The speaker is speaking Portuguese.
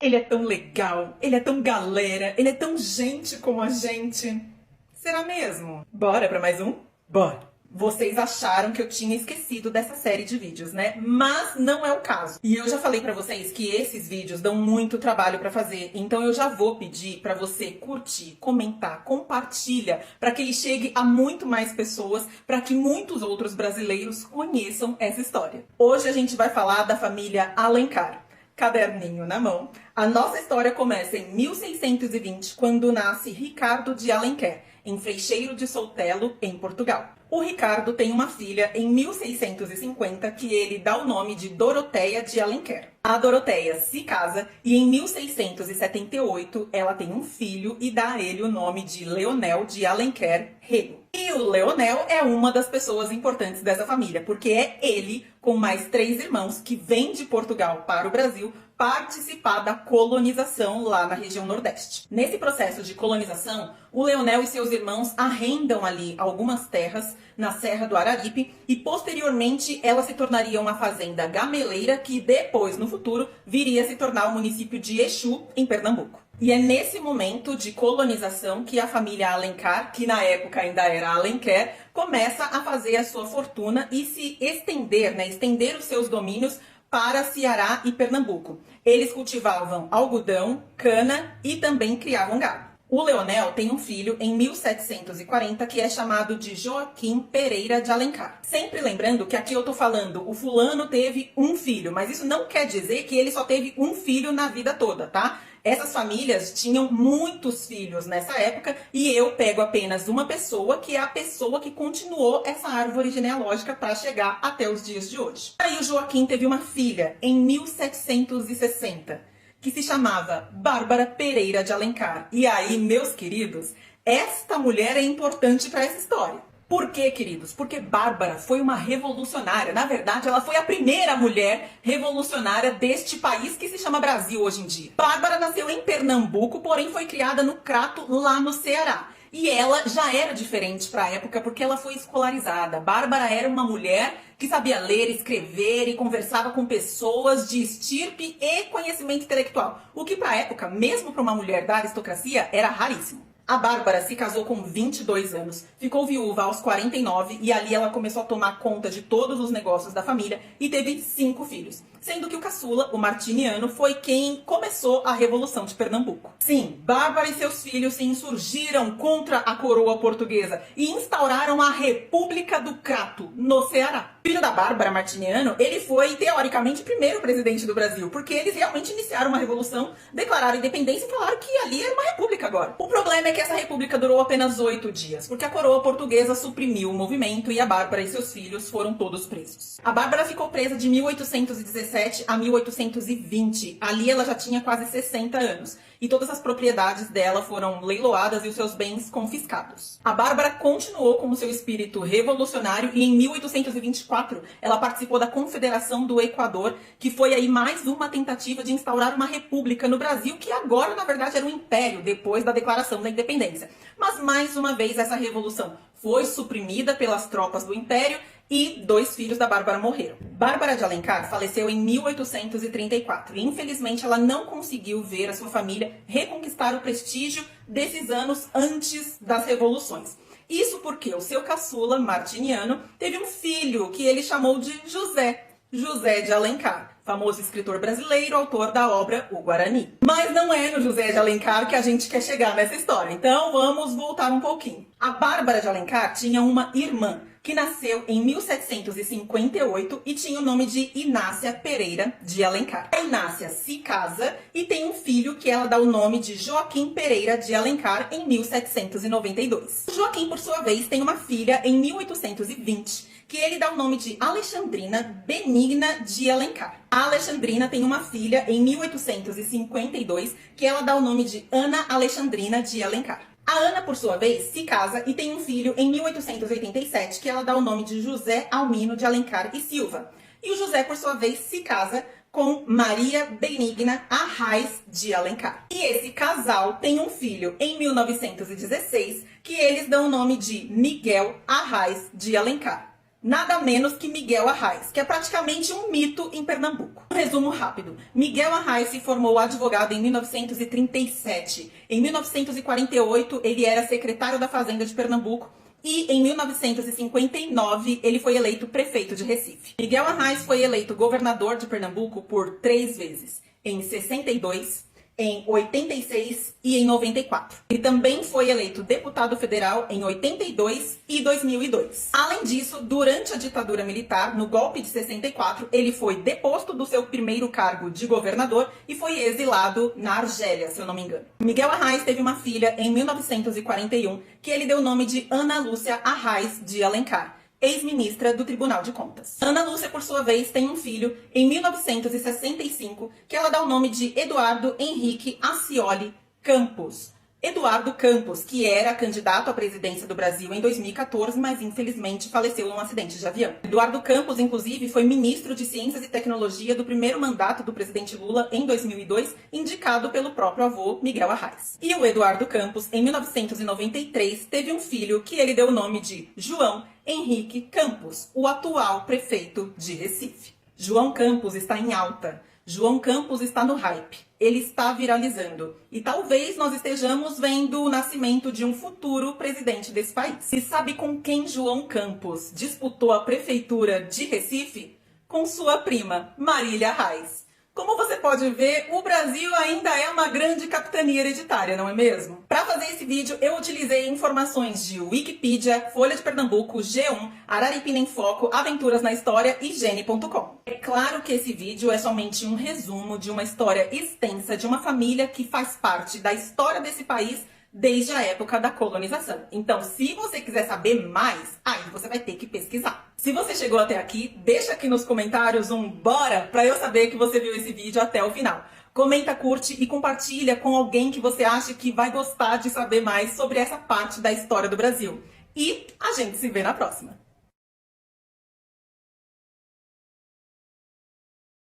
Ele é tão legal, ele é tão galera, ele é tão gente como a gente. Será mesmo? Bora pra mais um? Bora! Vocês acharam que eu tinha esquecido dessa série de vídeos, né? Mas não é o caso. E eu já falei pra vocês que esses vídeos dão muito trabalho pra fazer, então eu já vou pedir pra você curtir, comentar, compartilha, pra que ele chegue a muito mais pessoas, pra que muitos outros brasileiros conheçam essa história. Hoje a gente vai falar da família Alencar. Caderninho na mão. A nossa história começa em 1620, quando nasce Ricardo de Alenquer, em Freixeiro de Soutelo, em Portugal. O Ricardo tem uma filha em 1650 que ele dá o nome de Doroteia de Alenquer. A Doroteia se casa e em 1678 ela tem um filho e dá a ele o nome de Leonel de Alenquer Rego. E o Leonel é uma das pessoas importantes dessa família, porque é ele, com mais 3 irmãos, que vem de Portugal para o Brasil participar da colonização lá na região Nordeste. Nesse processo de colonização, o Leonel e seus irmãos arrendam ali algumas terras na Serra do Araripe e posteriormente ela se tornaria uma fazenda gameleira que depois, no futuro, viria a se tornar o município de Exu, em Pernambuco. E é nesse momento de colonização que a família Alencar, que na época ainda era Alenquer, começa a fazer a sua fortuna e se estender, estender os seus domínios para Ceará e Pernambuco. Eles cultivavam algodão, cana e também criavam gado. O Leonel tem um filho em 1740 que é chamado de Joaquim Pereira de Alencar. Sempre lembrando que aqui eu tô falando, o fulano teve um filho, mas isso não quer dizer que ele só teve um filho na vida toda, tá? Essas famílias tinham muitos filhos nessa época e eu pego apenas uma pessoa, que é a pessoa que continuou essa árvore genealógica para chegar até os dias de hoje. Aí o Joaquim teve uma filha em 1760, que se chamava Bárbara Pereira de Alencar. E aí, meus queridos, esta mulher é importante para essa história. Por quê, queridos? Porque Bárbara foi uma revolucionária. Na verdade, ela foi a primeira mulher revolucionária deste país que se chama Brasil hoje em dia. Bárbara nasceu em Pernambuco, porém foi criada no Crato, lá no Ceará. E ela já era diferente para a época porque ela foi escolarizada. Bárbara era uma mulher que sabia ler, escrever e conversava com pessoas de estirpe e conhecimento intelectual. O que para a época, mesmo para uma mulher da aristocracia, era raríssimo. A Bárbara se casou com 22 anos, ficou viúva aos 49 e ali ela começou a tomar conta de todos os negócios da família e teve 5 filhos. Sendo que o caçula, o Martiniano, foi quem começou a Revolução de Pernambuco. Sim, Bárbara e seus filhos se insurgiram contra a coroa portuguesa e instauraram a República do Crato, no Ceará. O filho da Bárbara, Martiniano, ele foi, teoricamente, o primeiro presidente do Brasil, porque eles realmente iniciaram uma revolução, declararam independência e falaram que ali era uma república agora. O problema é que essa república durou apenas 8 dias, porque a coroa portuguesa suprimiu o movimento e a Bárbara e seus filhos foram todos presos. A Bárbara ficou presa de 1817 a 1820. Ali ela já tinha quase 60 anos. E todas as propriedades dela foram leiloadas e os seus bens confiscados. A Bárbara continuou com o seu espírito revolucionário e em 1824 ela participou da Confederação do Equador, que foi aí mais uma tentativa de instaurar uma república no Brasil, que agora na verdade era um império depois da declaração da independência. Mas mais uma vez essa revolução foi suprimida pelas tropas do império e 2 filhos da Bárbara morreram. Bárbara de Alencar faleceu em 1834 e infelizmente ela não conseguiu ver a sua família reconquistar o prestígio desses anos antes das revoluções. Isso porque o seu caçula, Martiniano, teve um filho que ele chamou de José de Alencar, famoso escritor brasileiro, autor da obra O Guarani. Mas não é no José de Alencar que a gente quer chegar nessa história, então vamos voltar um pouquinho. A Bárbara de Alencar tinha uma irmã que nasceu em 1758 e tinha o nome de Inácia Pereira de Alencar. A Inácia se casa e tem um filho que ela dá o nome de Joaquim Pereira de Alencar em 1792. O Joaquim, por sua vez, tem uma filha em 1820, que ele dá o nome de Alexandrina Benigna de Alencar. A Alexandrina tem uma filha em 1852, que ela dá o nome de Ana Alexandrina de Alencar. A Ana, por sua vez, se casa e tem um filho em 1887, que ela dá o nome de José Almino de Alencar e Silva. E o José, por sua vez, se casa com Maria Benigna Arraes de Alencar. E esse casal tem um filho em 1916, que eles dão o nome de Miguel Arraes de Alencar. Nada menos que Miguel Arraes, que é praticamente um mito em Pernambuco. Um resumo rápido. Miguel Arraes se formou advogado em 1937. Em 1948, ele era secretário da Fazenda de Pernambuco e em 1959 ele foi eleito prefeito de Recife. Miguel Arraes foi eleito governador de Pernambuco por 3 vezes, em 62, em 86 e em 94. Ele também foi eleito deputado federal em 82 e 2002. Além disso, durante a ditadura militar, no golpe de 64, ele foi deposto do seu primeiro cargo de governador e foi exilado na Argélia, se eu não me engano. Miguel Arraes teve uma filha em 1941, que ele deu o nome de Ana Lúcia Arraes de Alencar, ex-ministra do Tribunal de Contas. Ana Lúcia, por sua vez, tem um filho em 1965, que ela dá o nome de Eduardo Henrique Acioli Campos. Eduardo Campos, que era candidato à presidência do Brasil em 2014, mas infelizmente faleceu num acidente de avião. Eduardo Campos, inclusive, foi ministro de Ciências e Tecnologia do primeiro mandato do presidente Lula em 2002, indicado pelo próprio avô Miguel Arraes. E o Eduardo Campos, em 1993, teve um filho que ele deu o nome de João Henrique Campos, o atual prefeito de Recife. João Campos está em alta. João Campos está no hype, ele está viralizando e talvez nós estejamos vendo o nascimento de um futuro presidente desse país. E sabe com quem João Campos disputou a prefeitura de Recife? Com sua prima, Marília Arraes. Como você pode ver, o Brasil ainda é uma grande capitania hereditária, não é mesmo? Para fazer esse vídeo, eu utilizei informações de Wikipedia, Folha de Pernambuco, G1, Araripina em Foco, Aventuras na História e Gene.com. É claro que esse vídeo é somente um resumo de uma história extensa de uma família que faz parte da história desse país desde a época da colonização. Então, se você quiser saber mais, aí você vai ter que pesquisar. Se você chegou até aqui, deixa aqui nos comentários um bora para eu saber que você viu esse vídeo até o final. Comenta, curte e compartilha com alguém que você acha que vai gostar de saber mais sobre essa parte da história do Brasil. E a gente se vê na próxima.